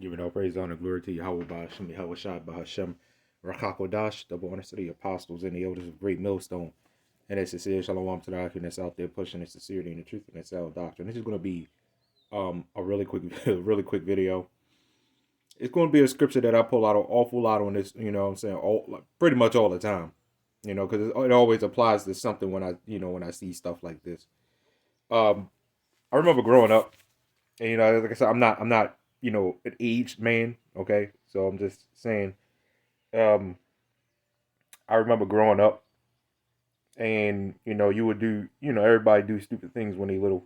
Giving all praise, honor, glory to Yahawah, BAHASHAM, YAHAWASHI, BAHASHAM, Rakakodash, double honors to the apostles and the elders of great millstone. And that's sincere shalom to the Akim that's out there pushing the sincerity and the truth and the sound doctrine. This is going to be a really quick, really quick video. It's going to be a scripture that I pull out an awful lot on this, you know what I'm saying, like, pretty much all the time, you know, because it always applies to something when when I see stuff like this. I remember growing up, and, like I said, I'm not, an aged man, okay? So I'm just saying, um, I remember growing up, and, you would do, everybody do stupid things when they little.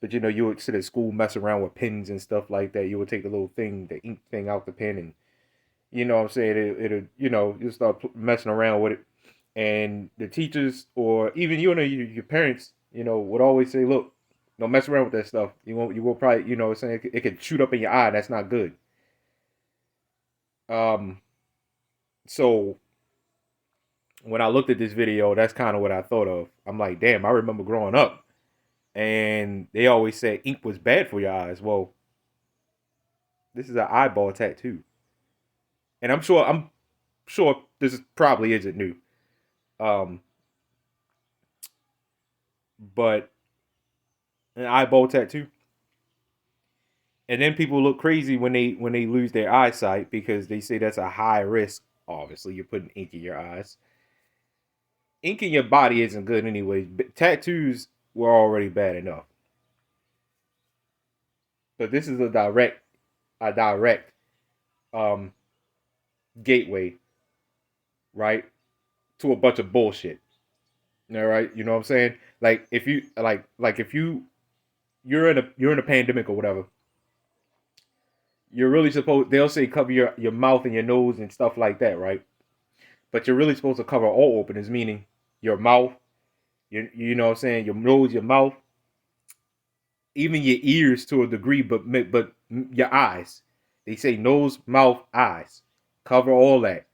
But, you would sit at school, mess around with pens and stuff like that. You would take the little thing, the ink thing out the pen, and, what I'm saying, you start messing around with it. And the teachers, or even, your parents, would always say, look, don't mess around with that stuff. You won't probably, saying it could shoot up in your eye. And that's not good. Um, so when I looked at this video, that's kind of what I thought of. I'm like, damn, I remember growing up, and they always said ink was bad for your eyes. Well, this is an eyeball tattoo, and I'm sure this probably isn't new. Um, but an eyeball tattoo, and then people look crazy when they lose their eyesight because they say that's a high risk. Obviously, you're putting ink in your eyes. Ink in your body isn't good anyway. Tattoos were already bad enough, but this is a direct um, gateway, right, to a bunch of bullshit. All right, you know what I'm saying? Like if you like if you're in a pandemic or whatever, you're really supposed they'll say cover your mouth and your nose and stuff like that, right? But you're really supposed to cover all openings, meaning your mouth, you know what I'm saying, your nose, your mouth, even your ears to a degree, but your eyes. They say nose, mouth, eyes. Cover all that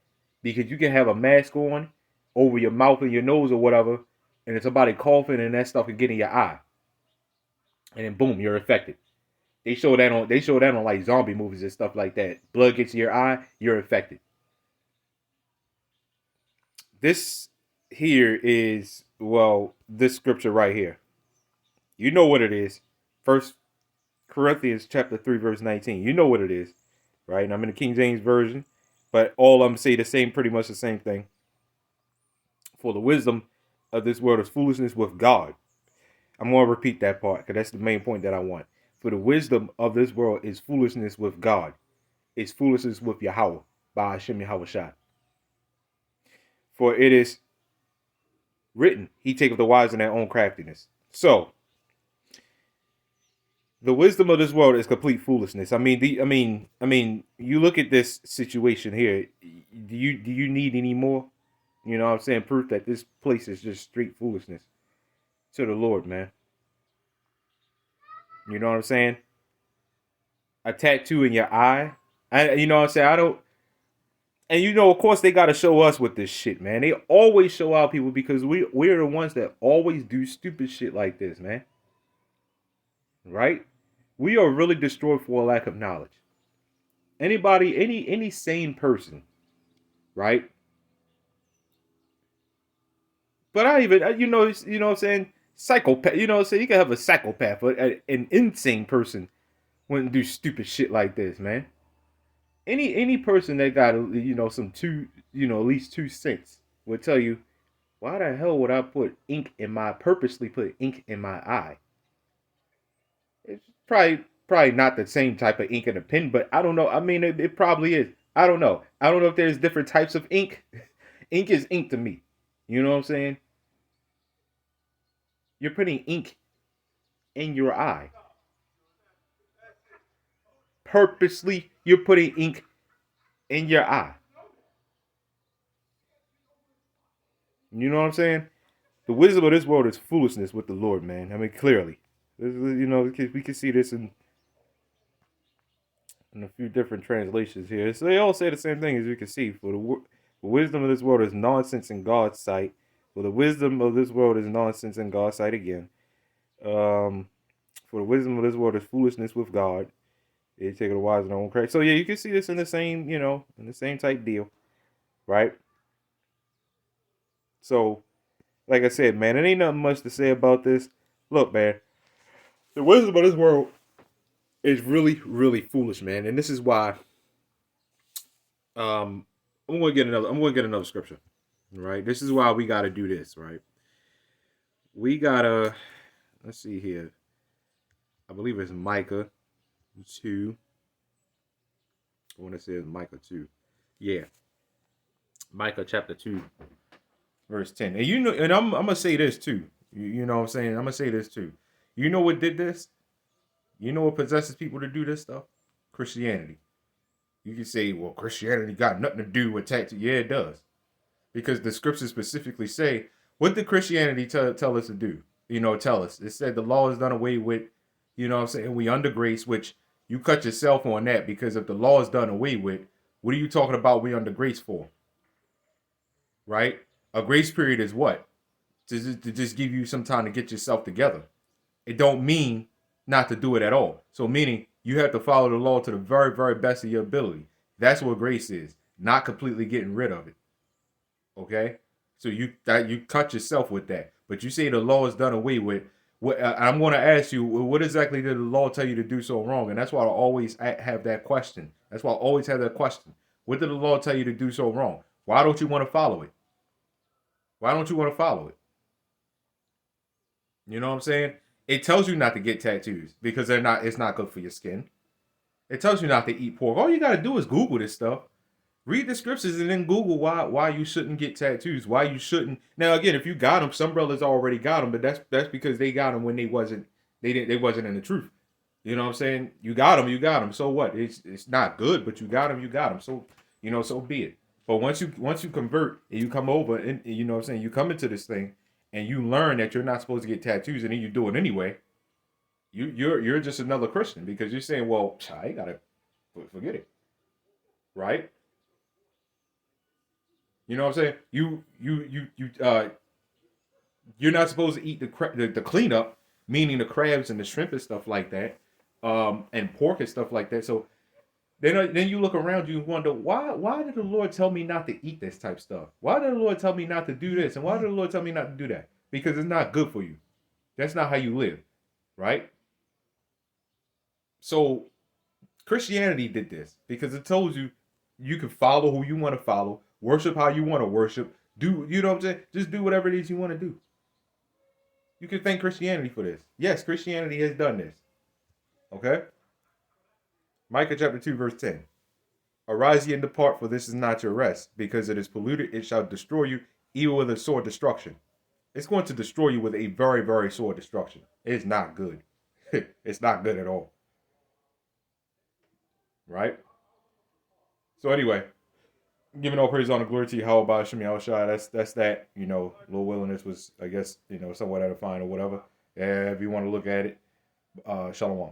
because you can have a mask on over your mouth and your nose or whatever, and if somebody coughing and that stuff can get in your eye, and then boom, you're infected. They show that on like zombie movies and stuff like that. Blood gets in your eye, you're infected. This here is this scripture right here. You know what it is. First Corinthians chapter 3, verse 19. You know what it is, right? And I'm in the King James Version, but all of them say the same, pretty much the same thing. For the wisdom of this world is foolishness with God. I'm going to repeat that part because that's the main point that I want. For the wisdom of this world is foolishness with God. It's foolishness with Yahawah, BAHASHAM YAHAWASHI. For it is written, he taketh the wise in their own craftiness. So, the wisdom of this world is complete foolishness. You look at this situation here. Do you need any more? You know what I'm saying? Proof that this place is just straight foolishness to the Lord, man. You know what I'm saying? A tattoo in your eye. You know what I'm saying? I don't. And of course, they got to show us with this shit, man. They always show out people because we're the ones that always do stupid shit like this, man. Right? We are really destroyed for a lack of knowledge. Anybody, any sane person, right? But I even, what I'm saying, psychopath. You know what I'm saying? You can have a psychopath, but an insane person wouldn't do stupid shit like this, man. Any person that got some at least 2 cents would tell you, why the hell would I purposely put ink in my eye? It's probably not the same type of ink in a pen, but I don't know. I mean, it probably is. I don't know. I don't know if there's different types of ink. Ink is ink to me. You know what I'm saying? You're putting ink in your eye. Purposely, you're putting ink in your eye. You know what I'm saying? The wisdom of this world is foolishness with the Lord, man. I mean, clearly. We can see this in a few different translations here. So they all say the same thing, as you can see. For the wisdom of this world is nonsense in God's sight. For the wisdom of this world is nonsense in God's sight again. For the wisdom of this world is foolishness with God. They take the wise in their own craft. So yeah, you can see this in the same, in the same type deal, right? So, like I said, man, it ain't nothing much to say about this. Look, man, the wisdom of this world is really, really foolish, man. And this is why I'm gonna get another scripture. Right? This is why we gotta do this, right? We gotta let's see here. I believe it's Micah 2. I want to say it's Micah 2. Yeah. Micah chapter 2, verse 10. And I'm gonna say this too. You know what I'm saying? I'm gonna say this too. You know what did this? You know what possesses people to do this stuff? Christianity. You can say, well, Christianity got nothing to do with tax. Yeah, it does. Because the scriptures specifically say, what did Christianity tell us to do? Tell us. It said the law is done away with, you know what I'm saying? We under grace, which you cut yourself on that, because if the law is done away with, what are you talking about we under grace for? Right? A grace period is what? To just give you some time to get yourself together. It don't mean not to do it at all. So meaning you have to follow the law to the very, very best of your ability. That's what grace is. Not completely getting rid of it. Okay? So you cut yourself with that. But you say the law is done away with. I'm going to ask you, what exactly did the law tell you to do so wrong? And that's why I always have that question. That's why I always have that question. What did the law tell you to do so wrong? Why don't you want to follow it? Why don't you want to follow it? You know what I'm saying? It tells you not to get tattoos because it's not good for your skin. It tells you not to eat pork. All you got to do is Google this stuff. Read the scriptures and then Google why you shouldn't get tattoos. Why you shouldn't. Now again, if you got them, some brothers already got them, but that's because they got them when they wasn't in the truth. You know what I'm saying? You got them. So what? It's not good, but you got them. So so be it. But once you convert and you come over and you know what I'm saying, you come into this thing and you learn that you're not supposed to get tattoos and then you do it anyway. You're just another Christian because you're saying, well, I gotta forget it, right? You know what I'm saying? You're not supposed to eat the cleanup, meaning the crabs and the shrimp and stuff like that, and pork and stuff like that. So then you look around you and wonder why did the Lord tell me not to eat this type stuff? Why did the Lord tell me not to do this? And why did the Lord tell me not to do that? Because it's not good for you. That's not how you live, right? So Christianity did this because it tells you can follow who you want to follow, worship how you want to worship, do you know what I'm saying? Just do whatever it is you want to do. You can thank Christianity for this. Yes, Christianity has done this. Okay? Micah chapter 2, verse 10. Arise ye and depart, for this is not your rest, because it is polluted, it shall destroy you, even with a sore destruction. It's going to destroy you with a very, very sore destruction. It's not good. It's not good at all. Right? So anyway, giving all praise, honor, glory to YAHAWAH, BAHASHAM, YAHAWASHI. That's that. Lord willing, this was, I guess, somewhat edifying or whatever. If you want to look at it, shalom.